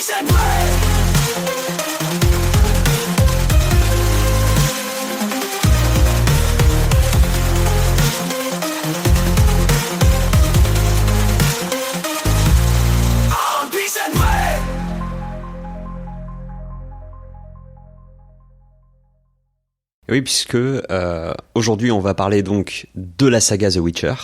Oui, puisque aujourd'hui on va parler donc de la saga The Witcher.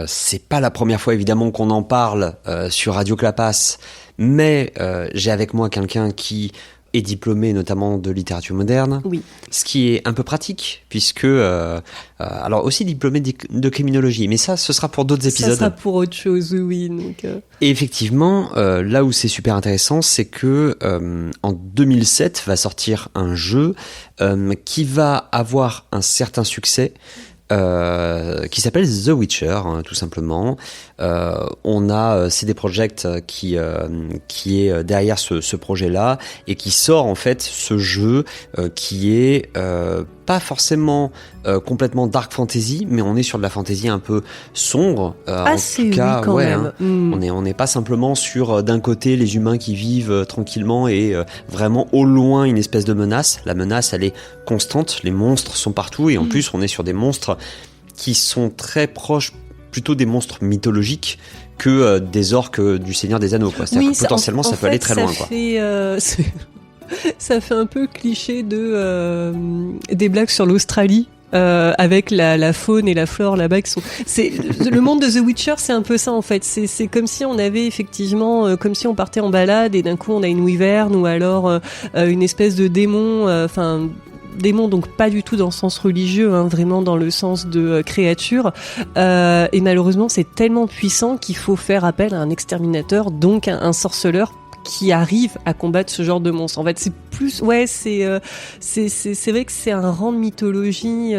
C'est pas la première fois évidemment qu'on en parle sur Radio Clapas, mais j'ai avec moi quelqu'un qui est diplômé notamment de littérature moderne, oui. Ce qui est un peu pratique puisque alors aussi diplômé de criminologie, mais ça ce sera pour d'autres épisodes. Ça sera pour autre chose, oui. Donc, Et effectivement, là où c'est super intéressant, c'est que en 2007 va sortir un jeu qui va avoir un certain succès. Qui s'appelle The Witcher, hein, tout simplement. On a CD Projekt qui est derrière ce projet-là et qui sort en fait ce jeu qui est pas forcément complètement dark fantasy, mais on est sur de la fantasy un peu sombre. En tout cas, oui, quand même. Hein, on n'est pas simplement sur d'un côté les humains qui vivent tranquillement et vraiment au loin une espèce de menace. La menace, elle est constante. Les monstres sont partout et en plus on est sur des monstres qui sont très proches plutôt des monstres mythologiques que des orques du Seigneur des Anneaux, quoi. C'est-à-dire que potentiellement ça peut aller très loin, quoi. Ça fait un peu cliché des blagues sur l'Australie. Avec la faune et la flore là-bas qui sont. Le monde de The Witcher, c'est un peu ça en fait. C'est comme si on avait effectivement, comme si on partait en balade et d'un coup on a une wyvern ou alors une espèce de démon. Démon, donc pas du tout dans le sens religieux, hein, vraiment dans le sens de créature. Et malheureusement, c'est tellement puissant qu'il faut faire appel à un exterminateur, donc un sorceleur qui arrive à combattre ce genre de monstre. En fait, c'est plus, ouais, c'est vrai que c'est un rang de mythologie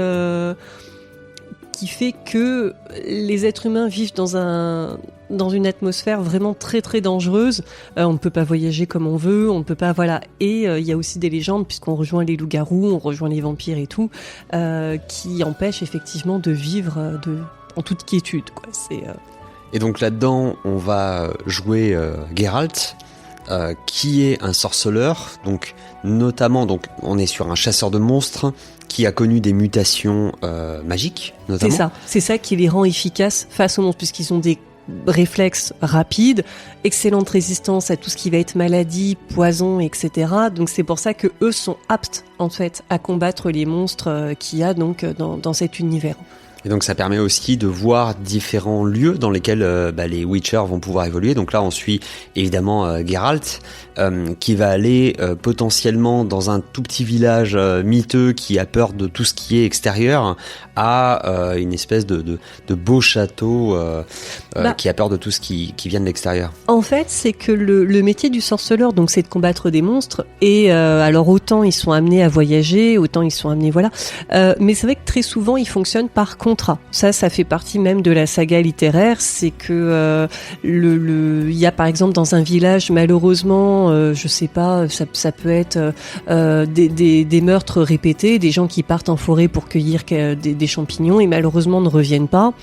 qui fait que les êtres humains vivent dans une atmosphère vraiment très très dangereuse. On ne peut pas voyager comme on veut, on ne peut pas, voilà. Et il y a aussi des légendes, puisqu'on rejoint les loups-garous, on rejoint les vampires et tout, qui empêchent effectivement de vivre en toute quiétude, quoi. Et donc là-dedans, on va jouer Geralt, qui est un sorceleur, donc notamment, donc on est sur un chasseur de monstres qui a connu des mutations magiques, notamment. C'est ça qui les rend efficaces face aux monstres, puisqu'ils ont des réflexes rapides, excellente résistance à tout ce qui va être maladie, poison, etc. Donc c'est pour ça que eux sont aptes en fait à combattre les monstres qu'il y a donc dans cet univers. Et donc ça permet aussi de voir différents lieux dans lesquels les Witcher vont pouvoir évoluer. Donc là on suit évidemment Geralt qui va aller potentiellement dans un tout petit village miteux qui a peur de tout ce qui est extérieur à une espèce de beau château qui a peur de tout ce qui vient de l'extérieur. En fait c'est que le métier du sorceleur donc c'est de combattre des monstres et alors autant ils sont amenés à voyager, autant ils sont amenés voilà. Mais c'est vrai que très souvent ils fonctionnent par contrat. Ça fait partie même de la saga littéraire, c'est que il y a par exemple dans un village malheureusement, je sais pas, ça peut être des meurtres répétés, des gens qui partent en forêt pour cueillir des champignons et malheureusement ne reviennent pas.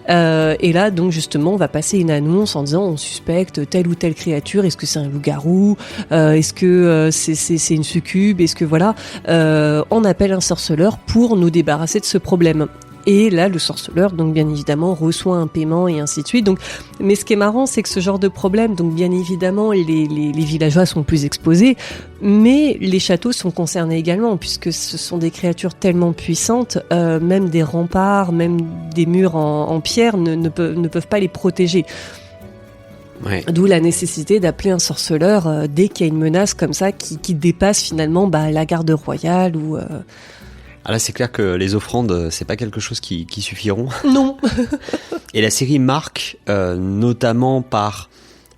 Et là donc justement on va passer une annonce en disant on suspecte telle ou telle créature, est-ce que c'est un loup-garou, est-ce que c'est une succube, est-ce que voilà, on appelle un sorceleur pour nous débarrasser de ce problème. Et là, le sorceleur, donc bien évidemment, reçoit un paiement et ainsi de suite. Donc, mais ce qui est marrant, c'est que ce genre de problème, donc bien évidemment, les villageois sont plus exposés, mais les châteaux sont concernés également, puisque ce sont des créatures tellement puissantes, même des remparts, même des murs en pierre ne peuvent pas les protéger. Ouais. D'où la nécessité d'appeler un sorceleur dès qu'il y a une menace comme ça qui dépasse finalement la garde royale ou... Ah là, c'est clair que les offrandes, c'est pas quelque chose qui suffiront. Non. Et la série marque notamment par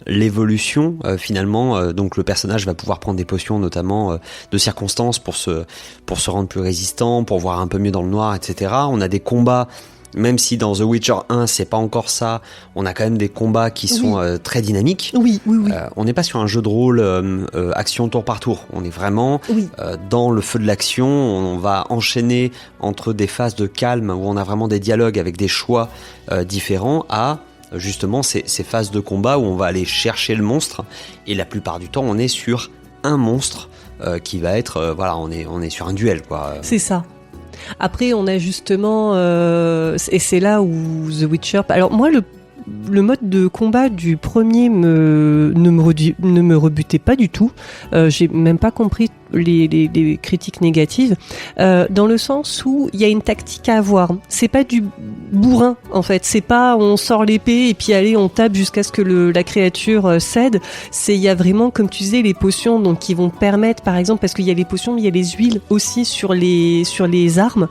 l'évolution finalement. Donc le personnage va pouvoir prendre des potions notamment de circonstances pour se rendre plus résistant, pour voir un peu mieux dans le noir, etc. On a des combats. Même si dans The Witcher 1 c'est pas encore ça, on a quand même des combats qui sont très dynamiques. Oui. On n'est pas sur un jeu de rôle action tour par tour. On est vraiment dans le feu de l'action. On va enchaîner entre des phases de calme où on a vraiment des dialogues avec des choix différents à justement ces phases de combat où on va aller chercher le monstre, et la plupart du temps on est sur un monstre qui va être on est sur un duel, quoi. C'est ça. Après, on a justement et c'est là où The Witcher. Alors moi, le mode de combat du premier ne me rebutait pas du tout. J'ai même pas compris les critiques négatives, dans le sens où il y a une tactique à avoir. C'est pas du bourrin, en fait. C'est pas on sort l'épée et puis allez on tape jusqu'à ce que la créature cède. Il y a vraiment, comme tu disais, les potions donc qui vont permettre, par exemple, parce qu'il y a les potions, mais il y a les huiles aussi sur les armes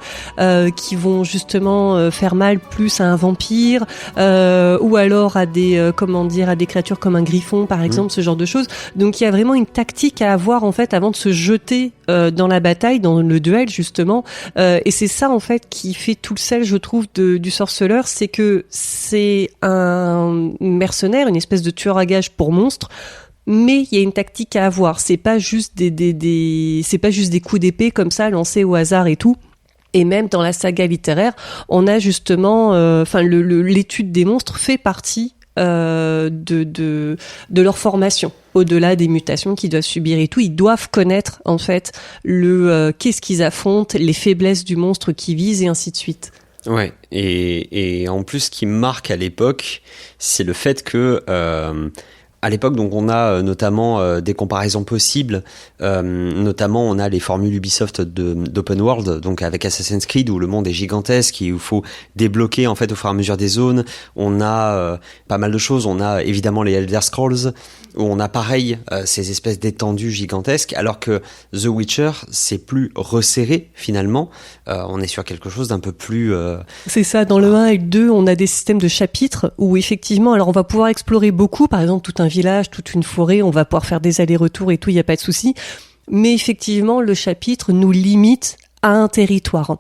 qui vont justement faire mal plus à un vampire ou alors à des créatures comme un griffon, par exemple, ce genre de choses. Donc il y a vraiment une tactique à avoir, en fait, avant de se jeter dans la bataille, dans le duel, justement. Et c'est ça, en fait, qui fait tout le sel, je trouve, du sorceleur, c'est que c'est un mercenaire, une espèce de tueur à gages pour monstres, mais il y a une tactique à avoir. C'est pas juste c'est pas juste des coups d'épée comme ça, lancés au hasard et tout. Et même dans la saga littéraire, on a justement, l'étude des monstres fait partie de leur formation. Au-delà des mutations qu'ils doivent subir et tout, ils doivent connaître en fait qu'est-ce qu'ils affrontent, les faiblesses du monstre qu'ils visent et ainsi de suite. Ouais, et en plus, ce qui marque à l'époque, c'est le fait que à l'époque, donc, on a notamment des comparaisons possibles. Notamment, on a les formules Ubisoft d'open world, donc avec Assassin's Creed où le monde est gigantesque et où il faut débloquer en fait au fur et à mesure des zones. On a pas mal de choses. On a évidemment les Elder Scrolls où on a pareil ces espèces d'étendues gigantesques, alors que The Witcher c'est plus resserré finalement. On est sur quelque chose d'un peu plus. C'est ça. Dans le 1 et le 2, on a des systèmes de chapitres où effectivement, alors on va pouvoir explorer beaucoup, par exemple tout un village, toute une forêt, on va pouvoir faire des allers-retours et tout, il n'y a pas de souci. Mais effectivement, le chapitre nous limite à un territoire.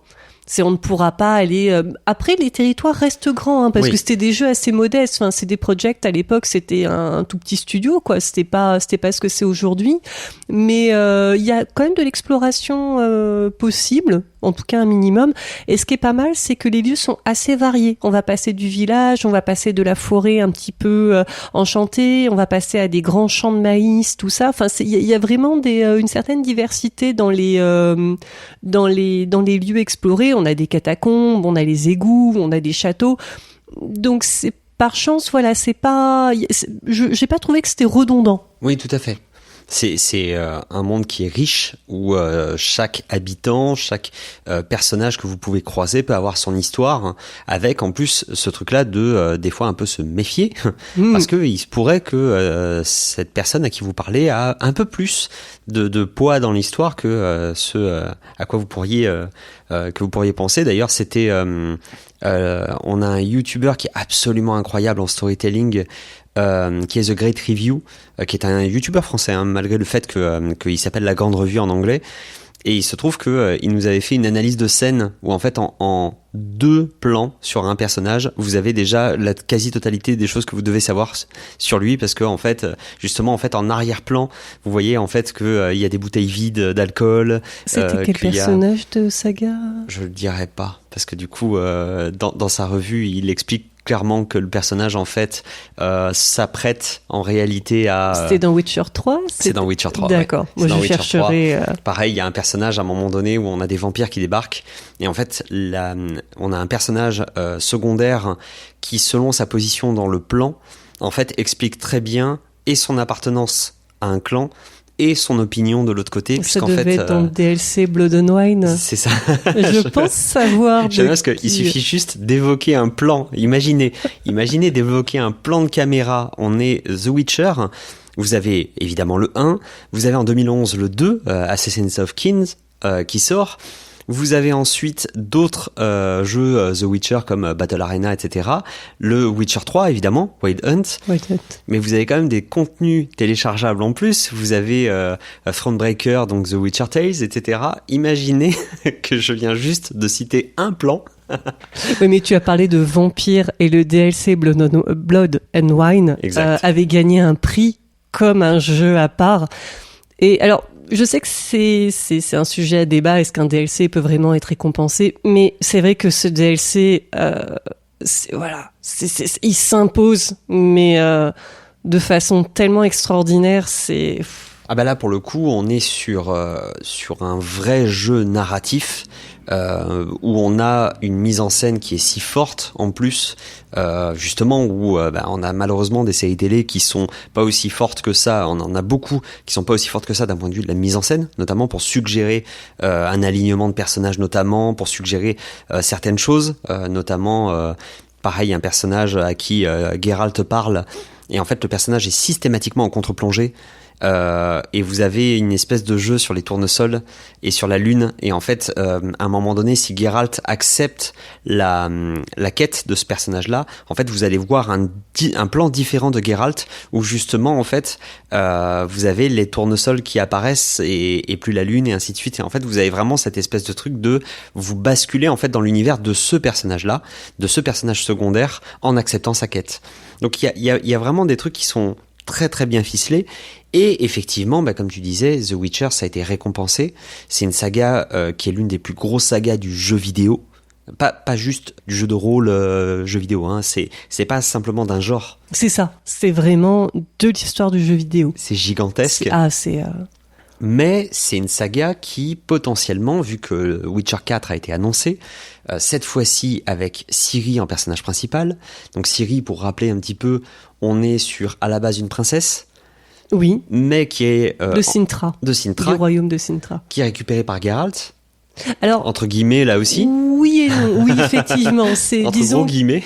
On ne pourra pas aller... Après, les territoires restent grands, parce que c'était des jeux assez modestes. Enfin, CD Projekt, à l'époque, c'était un tout petit studio, quoi. C'était pas ce que c'est aujourd'hui. Mais il y a quand même de l'exploration possible, en tout cas un minimum. Et ce qui est pas mal, c'est que les lieux sont assez variés. On va passer du village, on va passer de la forêt un petit peu enchantée, on va passer à des grands champs de maïs, tout ça. Enfin, il y a vraiment une certaine diversité dans les lieux explorés. On a des catacombes, on a les égouts, on a des châteaux. Donc c'est par chance, voilà, j'ai pas trouvé que c'était redondant. Oui, tout à fait. C'est un monde qui est riche où chaque habitant, chaque personnage que vous pouvez croiser peut avoir son histoire, hein, avec en plus ce truc-là de des fois un peu se méfier parce que il se pourrait que cette personne à qui vous parlez a un peu plus de poids dans l'histoire que ce à quoi vous pourriez penser. D'ailleurs, c'était on a un YouTuber qui est absolument incroyable en storytelling. Qui est The Great Review, qui est un YouTuber français, hein, malgré le fait qu'il s'appelle La Grande Revue en anglais. Et il se trouve il nous avait fait une analyse de scène où en fait en 2 plans sur un personnage, vous avez déjà la quasi-totalité des choses que vous devez savoir sur lui, parce que en fait, justement, en fait, en arrière-plan, vous voyez en fait que il y a des bouteilles vides d'alcool. C'était quel personnage de saga ? Je le dirais pas, parce que du coup, dans sa revue, il explique clairement que le personnage en fait s'apprête en réalité à... C'était dans Witcher 3 ? C'est dans Witcher 3. D'accord, ouais. moi je chercherai... Pareil, il y a un personnage à un moment donné où on a des vampires qui débarquent et en fait on a un personnage secondaire qui, selon sa position dans le plan, en fait explique très bien et son appartenance à un clan et son opinion de l'autre côté. Ça devait être dans le DLC Blood and Wine. C'est ça. Je pense savoir. J'aime bien parce qu'il suffit juste d'évoquer un plan. Imaginez d'évoquer un plan de caméra. On est The Witcher. Vous avez évidemment le 1. Vous avez en 2011 le 2, Assassins of Kings, qui sort. Vous avez ensuite d'autres jeux The Witcher comme Battle Arena, etc. Le Witcher 3, évidemment, Wild Hunt. Mais vous avez quand même des contenus téléchargeables en plus. Vous avez Thronebreaker, donc The Witcher Tales, etc. Imaginez que je viens juste de citer un plan. Oui, mais tu as parlé de Vampire et le DLC Blood and Wine avait gagné un prix comme un jeu à part. Et alors... Je sais que c'est un sujet à débat, est-ce qu'un DLC peut vraiment être récompensé ? Mais c'est vrai que ce DLC il s'impose, mais de façon tellement extraordinaire, c'est... Ah bah là, pour le coup, on est sur un vrai jeu narratif où on a une mise en scène qui est si forte en plus, justement où on a malheureusement des séries télé qui sont pas aussi fortes que ça. On en a beaucoup qui sont pas aussi fortes que ça d'un point de vue de la mise en scène, notamment pour suggérer un alignement de personnages, notamment pour suggérer certaines choses, notamment pareil, un personnage à qui Geralt parle, et en fait le personnage est systématiquement en contre-plongée. Et vous avez une espèce de jeu sur les tournesols et sur la lune, et en fait à un moment donné, si Geralt accepte la quête de ce personnage là, en fait vous allez voir un plan différent de Geralt où justement en fait vous avez les tournesols qui apparaissent et plus la lune, et ainsi de suite, et en fait vous avez vraiment cette espèce de truc de vous basculer en fait dans l'univers de ce personnage là, de ce personnage secondaire, en acceptant sa quête. Donc il y a vraiment des trucs qui sont très très bien ficelés. Et effectivement, comme tu disais, The Witcher, ça a été récompensé. C'est une saga qui est l'une des plus grosses sagas du jeu vidéo. Pas juste du jeu de rôle jeu vidéo, hein. C'est pas simplement d'un genre. C'est ça, c'est vraiment de l'histoire du jeu vidéo. C'est gigantesque. Mais c'est une saga qui, potentiellement, vu que Witcher 4 a été annoncé, cette fois-ci avec Ciri en personnage principal. Donc Ciri, pour rappeler un petit peu, on est sur à la base une princesse. Oui. Mais qui est de Cintra. Du royaume de Cintra. Qui est récupéré par Geralt. Alors, entre guillemets là aussi. Oui et non. Oui, effectivement, c'est entre gros guillemets.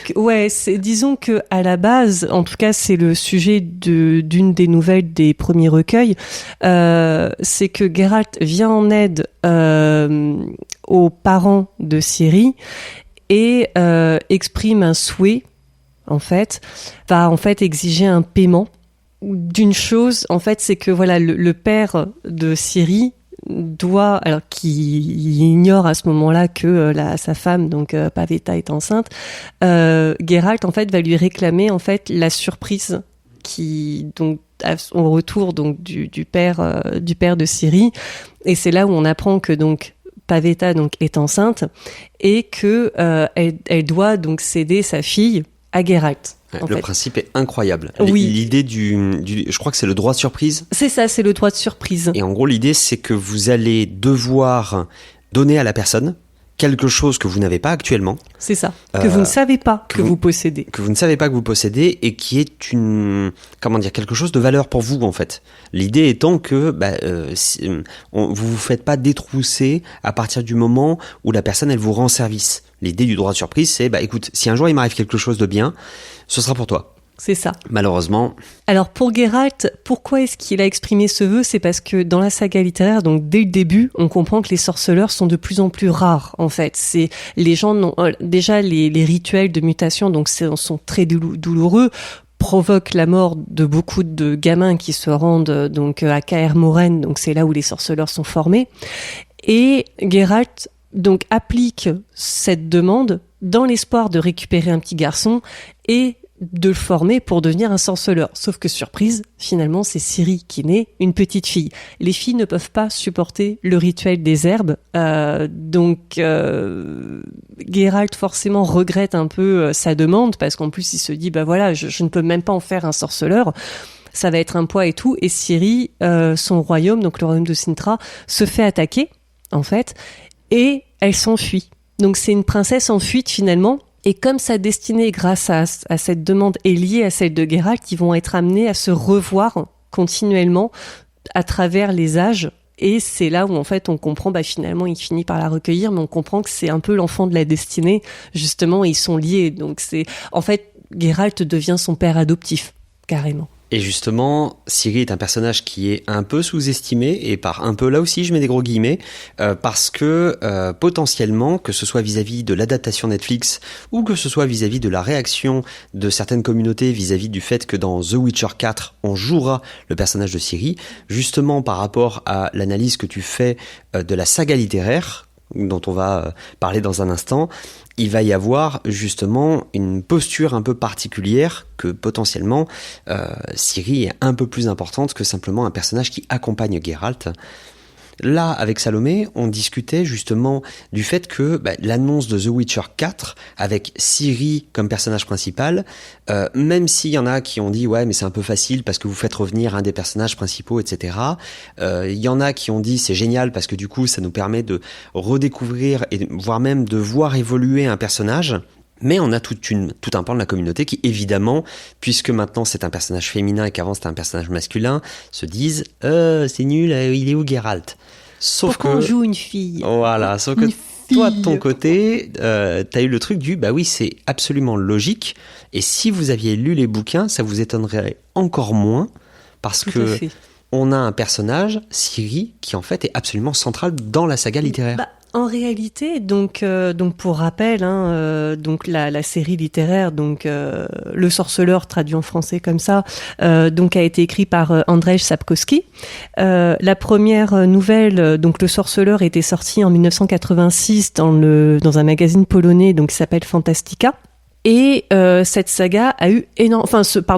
Disons que à la base, en tout cas, c'est le sujet d'une des nouvelles des premiers recueils. C'est que Geralt vient en aide aux parents de Ciri et exprime un souhait. Va exiger un paiement d'une chose. En fait, c'est que voilà, le père de Ciri qui ignore à ce moment-là que sa femme, donc Pavetta, est enceinte. Geralt, en fait, va lui réclamer en fait la surprise qui donc au retour donc du père de Ciri, et c'est là où on apprend que donc Pavetta donc est enceinte et que elle doit donc céder sa fille à Geralt. Le principe est incroyable. Oui. L'idée je crois que c'est le droit de surprise. C'est ça, c'est le droit de surprise. Et en gros, l'idée, c'est que vous allez devoir donner à la personne quelque chose que vous n'avez pas actuellement. C'est ça. Que vous ne savez pas que vous possédez. Que vous ne savez pas que vous possédez, et qui est quelque chose de valeur pour vous, en fait. L'idée étant que vous vous faites pas détrousser à partir du moment où la personne, elle vous rend service. L'idée du droit de surprise, c'est, écoute, si un jour il m'arrive quelque chose de bien, ce sera pour toi. C'est ça. Malheureusement. Alors pour Geralt, pourquoi est-ce qu'il a exprimé ce vœu ? C'est parce que dans la saga littéraire, donc dès le début, on comprend que les sorceleurs sont de plus en plus rares. En fait, c'est les gens déjà les rituels de mutation, donc sont très douloureux, provoquent la mort de beaucoup de gamins qui se rendent donc à Kaer Morhen, donc c'est là où les sorceleurs sont formés. Et Geralt donc applique cette demande dans l'espoir de récupérer un petit garçon et de le former pour devenir un sorceleur. Sauf que surprise, finalement, c'est Ciri qui naît une petite fille. Les filles ne peuvent pas supporter le rituel des herbes, donc Geralt forcément regrette un peu sa demande, parce qu'en plus il se dit je ne peux même pas en faire un sorceleur. Ça va être un poids et tout. Et Ciri, son royaume, donc le royaume de Cintra, se fait attaquer en fait, et elle s'enfuit. Donc c'est une princesse en fuite finalement. Et comme sa destinée, grâce à cette demande, est liée à celle de Geralt, ils vont être amenés à se revoir continuellement à travers les âges. Et c'est là où en fait on comprend, finalement il finit par la recueillir, mais on comprend que c'est un peu l'enfant de la destinée, justement, ils sont liés. Donc en fait, Geralt devient son père adoptif, carrément. Et justement, Ciri est un personnage qui est un peu sous-estimé, et par un peu, là aussi je mets des gros guillemets, parce que potentiellement, que ce soit vis-à-vis de l'adaptation Netflix, ou que ce soit vis-à-vis de la réaction de certaines communautés vis-à-vis du fait que dans The Witcher 4, on jouera le personnage de Ciri, justement par rapport à l'analyse que tu fais de la saga littéraire, dont on va parler dans un instant, il va y avoir justement une posture un peu particulière, que potentiellement Ciri est un peu plus importante que simplement un personnage qui accompagne Geralt. là, avec Salomé, on discutait justement du fait que l'annonce de The Witcher 4, avec Ciri comme personnage principal, même s'il y en a qui ont dit ouais mais c'est un peu facile parce que vous faites revenir un des personnages principaux, etc. Il y en a qui ont dit c'est génial parce que du coup ça nous permet de redécouvrir et voire même de voir évoluer un personnage. Mais on a tout un pan de la communauté qui, évidemment, puisque maintenant c'est un personnage féminin et qu'avant c'était un personnage masculin, se disent c'est nul, il est où Geralt ? Sauf Pourquoi on joue une fille ? Voilà, sauf que toi, de ton côté, t'as eu le truc du bah oui, c'est absolument logique. Et si vous aviez lu les bouquins, ça vous étonnerait encore moins parce que on a un personnage, Ciri, qui en fait est absolument central dans la saga littéraire. En réalité, donc pour rappel, donc la série littéraire, donc Le Sorceleur traduit en français comme ça, donc a été écrit par Andrzej Sapkowski. La première nouvelle, donc Le Sorceleur, était sortie en 1986 dans un magazine polonais, donc qui s'appelle Fantastica. Et cette saga a eu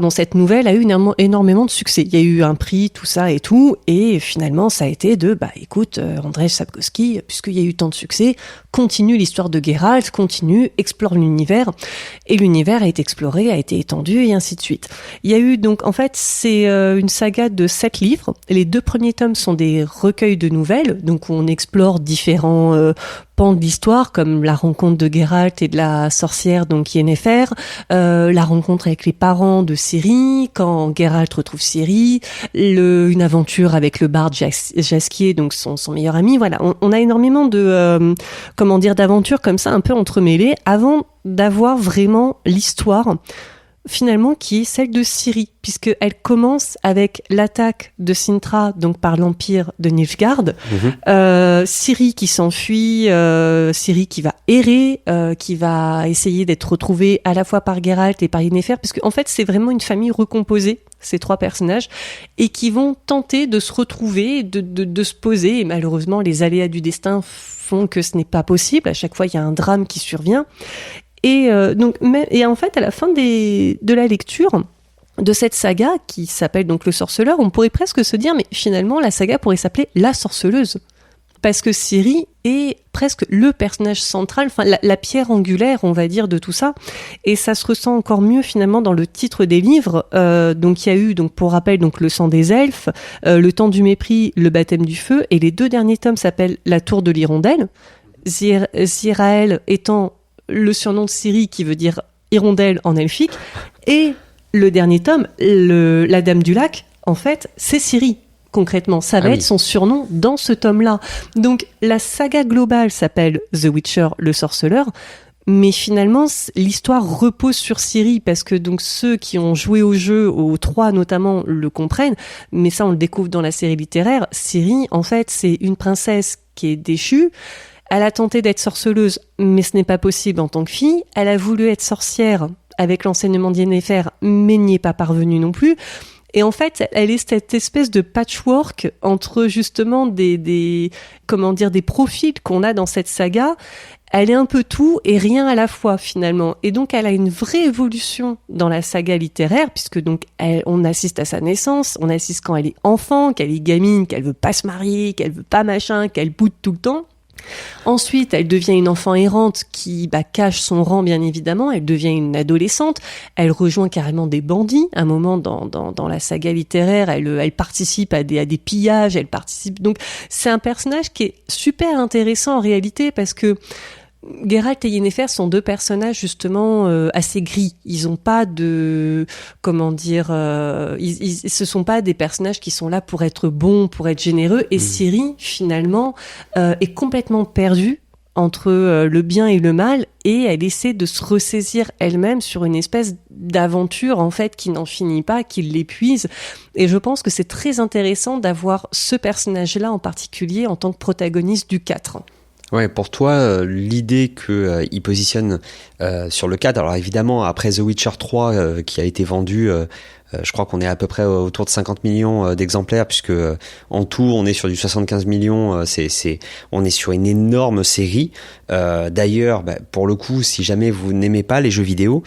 cette nouvelle a eu énormément de succès. Il y a eu un prix, tout ça et tout, et finalement ça a été écoute, Andrzej Sapkowski, puisqu'il y a eu tant de succès, continue l'histoire de Geralt, explore l'univers, et l'univers a été exploré, a été étendu, et ainsi de suite. Il y a eu donc, en fait, c'est une saga de 7 livres. Les 2 premiers tomes sont des recueils de nouvelles, donc on explore différents pans de l'histoire, comme la rencontre de Geralt et de la sorcière, donc Yennefer, la rencontre avec les parents de Ciri, quand Geralt retrouve Ciri, une aventure avec le barde Jaskier, donc son meilleur ami. Voilà, on a énormément de d'aventures comme ça, un peu entremêlées, avant d'avoir vraiment l'histoire finalement qui est celle de Ciri, puisqu'elle commence avec l'attaque de Cintra, donc par l'Empire de Nilfgaard. Ciri qui s'enfuit, Ciri qui va errer, qui va essayer d'être retrouvée à la fois par Geralt et par Yennefer, parce qu'en fait c'est vraiment une famille recomposée, ces 3 personnages, et qui vont tenter de se retrouver, de se poser, et malheureusement les aléas du destin font que ce n'est pas possible. À chaque fois il y a un drame qui survient. Et en fait, à la fin de la lecture de cette saga, qui s'appelle donc Le Sorceleur, on pourrait presque se dire, mais finalement, la saga pourrait s'appeler La Sorceleuse. Parce que Ciri est presque le personnage central, enfin, la pierre angulaire, on va dire, de tout ça. Et ça se ressent encore mieux, finalement, dans le titre des livres. Donc, il y a eu, donc, pour rappel, donc, Le Sang des Elfes, Le Temps du Mépris, Le Baptême du Feu. Et les 2 derniers tomes s'appellent La Tour de l'Hirondelle. Zirael étant le surnom de Ciri, qui veut dire hirondelle en elfique, et le dernier tome, la Dame du Lac, en fait, c'est Ciri. Concrètement, ça va être son surnom dans ce tome-là. Donc, la saga globale s'appelle The Witcher, le Sorceleur, mais finalement, l'histoire repose sur Ciri, parce que donc ceux qui ont joué au jeu, aux 3 notamment, le comprennent, mais ça, on le découvre dans la série littéraire. Ciri, en fait, c'est une princesse qui est déchue. Elle a tenté d'être sorceleuse, mais ce n'est pas possible en tant que fille. Elle a voulu être sorcière avec l'enseignement d'Yennefer, mais n'y est pas parvenue non plus. Et en fait, elle est cette espèce de patchwork entre justement des profils qu'on a dans cette saga. Elle est un peu tout et rien à la fois finalement. Et donc elle a une vraie évolution dans la saga littéraire, puisque donc on assiste à sa naissance, on assiste quand elle est enfant, qu'elle est gamine, qu'elle veut pas se marier, qu'elle veut pas machin, qu'elle boude tout le temps. Ensuite, elle devient une enfant errante qui cache son rang, bien évidemment. Elle devient une adolescente. Elle rejoint carrément des bandits. À un moment, dans la saga littéraire, elle participe à des pillages. Elle participe. Donc, c'est un personnage qui est super intéressant en réalité, parce que Geralt et Yennefer sont 2 personnages justement assez gris. Ils ont pas de ce sont pas des personnages qui sont là pour être bons, pour être généreux. Et Ciri finalement est complètement perdue entre le bien et le mal, et elle essaie de se ressaisir elle-même sur une espèce d'aventure en fait qui n'en finit pas, qui l'épuise. Et je pense que c'est très intéressant d'avoir ce personnage-là en particulier en tant que protagoniste du 4. Ouais, pour toi, l'idée qu'il positionne sur le 4, alors évidemment, après The Witcher 3 qui a été vendu, je crois qu'on est à peu près autour de 50 millions d'exemplaires, puisque en tout, on est sur du 75 millions, on est sur une énorme série. D'ailleurs, pour le coup, si jamais vous n'aimez pas les jeux vidéo,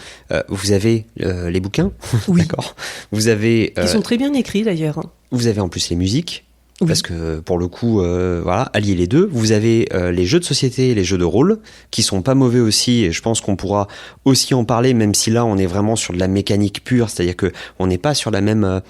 vous avez les bouquins, oui. D'accord. Vous avez... Ils sont très bien écrits d'ailleurs. Vous avez en plus les musiques. Oui. Parce que pour le coup, voilà, allier les deux. Vous avez les jeux de société et les jeux de rôle, qui sont pas mauvais aussi, et je pense qu'on pourra aussi en parler, même si là on est vraiment sur de la mécanique pure, c'est-à-dire que on n'est pas sur la même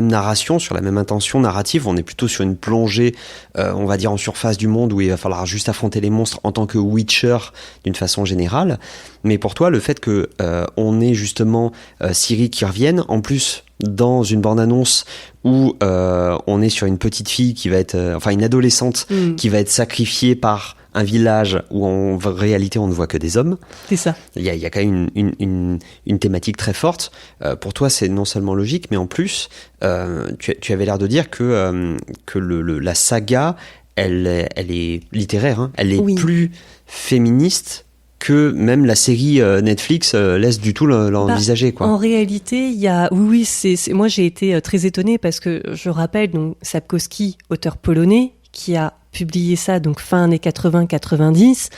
narration, sur la même intention narrative, on est plutôt sur une plongée, on va dire en surface du monde, où il va falloir juste affronter les monstres en tant que Witcher d'une façon générale. Mais pour toi, le fait que on ait justement Ciri qui revienne, en plus dans une bande-annonce où on est sur une petite fille qui va être, enfin une adolescente qui va être sacrifiée par un village où en réalité on ne voit que des hommes. C'est ça. Il y a quand même une thématique très forte. Pour toi, c'est non seulement logique, mais en plus, tu avais l'air de dire que la saga, elle est littéraire, hein, elle est plus féministe que même la série Netflix laisse du tout l'envisager, quoi. En réalité, il y a, oui, moi j'ai été très étonnée parce que je rappelle donc Sapkowski, auteur polonais, qui a publié ça donc fin années 80-90.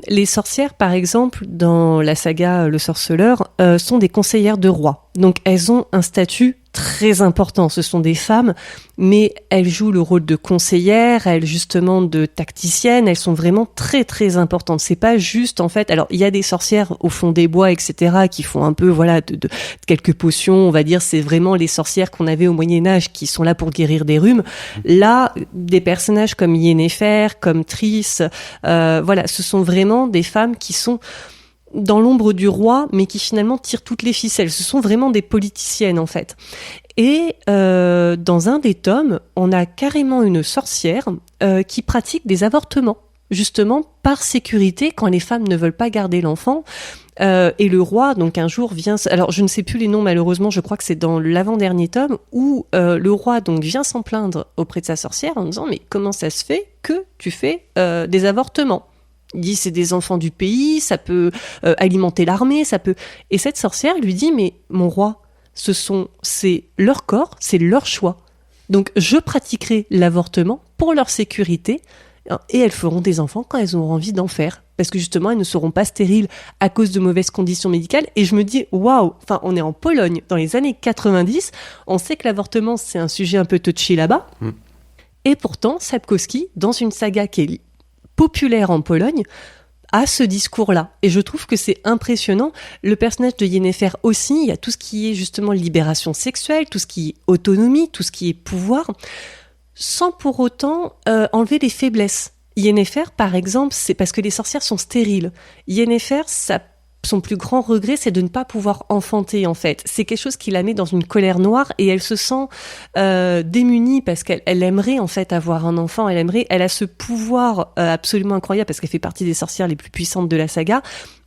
Les sorcières, par exemple, dans la saga Le Sorceleur, sont des conseillères de roi. Donc elles ont un statut très important. Ce sont des femmes, mais elles jouent le rôle de conseillères, elles justement de tacticiennes. Elles sont vraiment très très importantes. C'est pas juste en fait. Alors il y a des sorcières au fond des bois, etc., qui font un peu voilà de quelques potions. On va dire c'est vraiment les sorcières qu'on avait au Moyen Âge qui sont là pour guérir des rhumes. Là, des personnages comme Yennefer, comme Triss, voilà, ce sont vraiment des femmes qui sont dans l'ombre du roi, mais qui finalement tirent toutes les ficelles. Ce sont vraiment des politiciennes, en fait. Et dans un des tomes, on a carrément une sorcière qui pratique des avortements, justement par sécurité, quand les femmes ne veulent pas garder l'enfant. Et le roi, donc un jour vient... Alors, je ne sais plus les noms, malheureusement, je crois que c'est dans l'avant-dernier tome, où le roi donc vient s'en plaindre auprès de sa sorcière en disant « Mais comment ça se fait que tu fais des avortements ?» Il dit c'est des enfants du pays, ça peut alimenter l'armée, ça peut... Et cette sorcière lui dit mais mon roi, c'est leur corps, c'est leur choix. Donc je pratiquerai l'avortement pour leur sécurité et elles feront des enfants quand elles auront envie d'en faire. Parce que justement, elles ne seront pas stériles à cause de mauvaises conditions médicales. Et je me dis, waouh, enfin, on est en Pologne dans les années 90. On sait que l'avortement, c'est un sujet un peu touchy là-bas. Et pourtant, Sapkowski, dans une saga qui est populaire en Pologne, a ce discours-là. Et je trouve que c'est impressionnant. Le personnage de Yennefer aussi, il y a tout ce qui est justement libération sexuelle, tout ce qui est autonomie, tout ce qui est pouvoir, sans pour autant enlever les faiblesses. Yennefer, par exemple, c'est parce que les sorcières sont stériles. Yennefer, son plus grand regret, c'est de ne pas pouvoir enfanter, en fait. C'est quelque chose qui la met dans une colère noire et elle se sent démunie parce qu'elle aimerait, en fait, avoir un enfant. Elle a ce pouvoir absolument incroyable parce qu'elle fait partie des sorcières les plus puissantes de la saga.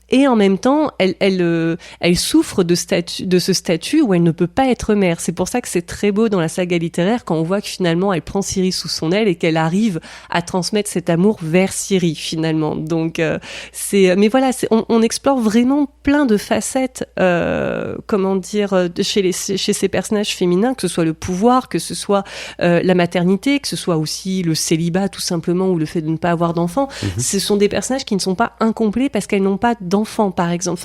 Et en même temps, elle souffre de ce statut où elle ne peut pas être mère. C'est pour ça que c'est très beau dans la saga littéraire quand on voit que finalement elle prend Ciri sous son aile et qu'elle arrive à transmettre cet amour vers Ciri finalement. Donc mais voilà, on explore vraiment plein de facettes, chez ces personnages féminins, que ce soit le pouvoir, que ce soit la maternité, que ce soit aussi le célibat tout simplement ou le fait de ne pas avoir d'enfants. Ce sont des personnages qui ne sont pas incomplets parce qu'elles n'ont pas d'enfants, par exemple.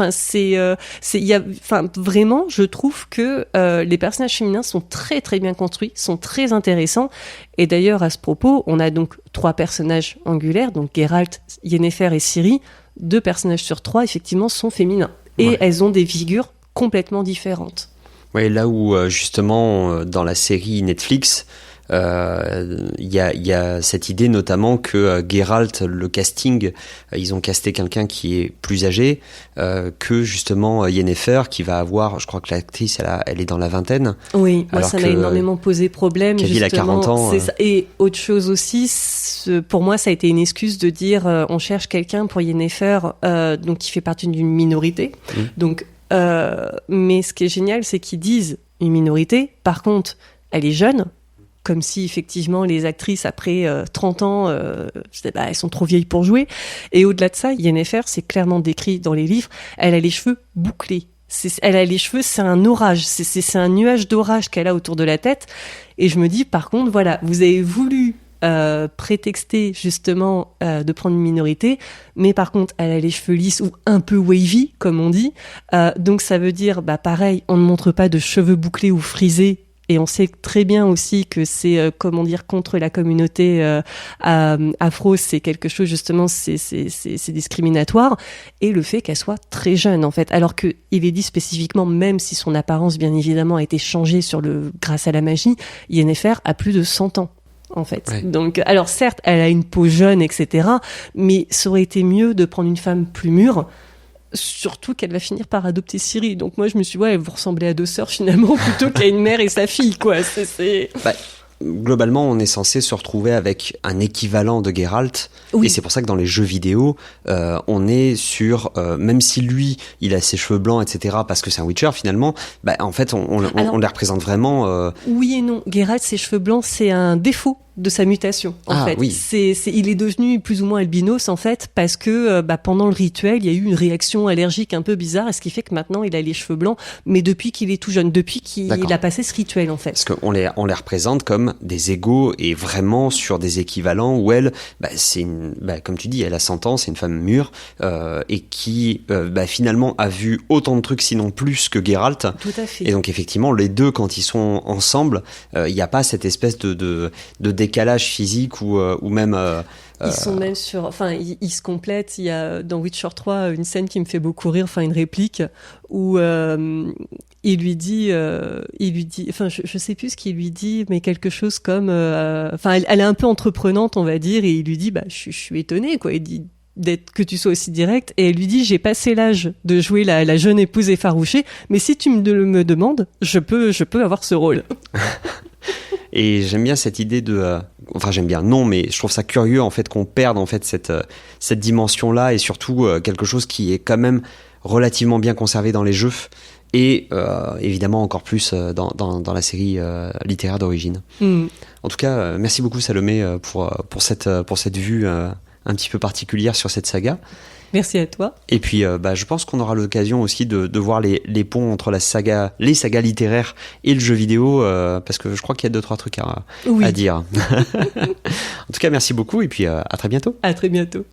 Vraiment, je trouve que les personnages féminins sont très très bien construits, sont très intéressants. Et d'ailleurs, à ce propos, on a donc 3 personnages angulaires, donc Geralt, Yennefer et Ciri. 2 personnages sur 3, effectivement, sont féminins. Et elles ont des figures complètement différentes. Oui, là où, justement, dans la série Netflix, il y a cette idée notamment que Geralt, le casting, ils ont casté quelqu'un qui est plus âgé que justement Yennefer, qui va avoir, je crois que l'actrice elle est dans la vingtaine. Oui, moi ça m'a énormément posé problème. Cavill a 40 ans. Et autre chose aussi, pour moi ça a été une excuse de dire on cherche quelqu'un pour Yennefer donc qui fait partie d'une minorité. Donc, mais ce qui est génial, c'est qu'ils disent une minorité, par contre elle est jeune. Comme si, effectivement, les actrices, après 30 ans, elles sont trop vieilles pour jouer. Et au-delà de ça, Yennefer, c'est clairement décrit dans les livres, elle a les cheveux bouclés. Elle a les cheveux, c'est un orage. C'est un nuage d'orage qu'elle a autour de la tête. Et je me dis, par contre, voilà, vous avez voulu prétexter, justement, de prendre une minorité, mais par contre, elle a les cheveux lisses ou un peu wavy, comme on dit. Donc, ça veut dire, pareil, on ne montre pas de cheveux bouclés ou frisés Et on sait très bien aussi que c'est, comment dire, contre la communauté afro, c'est quelque chose, justement, c'est discriminatoire. Et le fait qu'elle soit très jeune, en fait. Alors qu'il est dit spécifiquement, même si son apparence, bien évidemment, a été changée grâce à la magie, Yennefer a plus de 100 ans. En fait. Ouais. Donc, alors certes, elle a une peau jeune, etc. Mais ça aurait été mieux de prendre une femme plus mûre, surtout qu'elle va finir par adopter Ciri. Donc moi, je me suis dit, ouais, vous ressemblez à deux sœurs finalement, plutôt qu'à une mère et sa fille, quoi. Bah, globalement, on est censé se retrouver avec un équivalent de Geralt. Oui. Et c'est pour ça que dans les jeux vidéo, on est sur, même si lui, il a ses cheveux blancs, etc., parce que c'est un Witcher finalement, bah, en fait, on les représente vraiment. Oui et non. Geralt, ses cheveux blancs, c'est un défaut de sa mutation, en fait. Oui. Il est devenu plus ou moins albinos, en fait, parce que pendant le rituel, il y a eu une réaction allergique un peu bizarre, et ce qui fait que maintenant, il a les cheveux blancs, mais depuis qu'il est tout jeune, depuis qu'il a passé ce rituel, en fait. Parce qu'on les représente comme des égaux, et vraiment sur des équivalents où elle, comme tu dis, elle a 100 ans, c'est une femme mûre, et qui, finalement, a vu autant de trucs, sinon plus que Geralt. Tout à fait. Et donc, effectivement, les deux, quand ils sont ensemble, il n'y a pas cette espèce de décalage physique ou même ils sont même sur, enfin ils se complètent. Il y a dans Witcher 3 une scène qui me fait beaucoup rire, enfin une réplique où il lui dit, enfin je sais plus ce qu'il lui dit, mais quelque chose comme, enfin elle est un peu entreprenante, on va dire, et il lui dit je suis étonné, quoi. Il dit que tu sois aussi direct, et elle lui dit, j'ai passé l'âge de jouer la jeune épouse effarouchée, mais si tu me demandes, je peux avoir ce rôle. Et j'aime bien cette idée j'aime bien, non, mais je trouve ça curieux en fait qu'on perde en fait cette dimension-là, et surtout quelque chose qui est quand même relativement bien conservé dans les jeux, et évidemment encore plus dans la série littéraire d'origine. En tout cas, merci beaucoup Salomé pour cette vue un petit peu particulière sur cette saga. Merci à toi. Et puis, je pense qu'on aura l'occasion aussi de voir les ponts entre les sagas littéraires et le jeu vidéo, parce que je crois qu'il y a 2-3 trucs à dire. En tout cas, merci beaucoup, et puis à très bientôt. À très bientôt.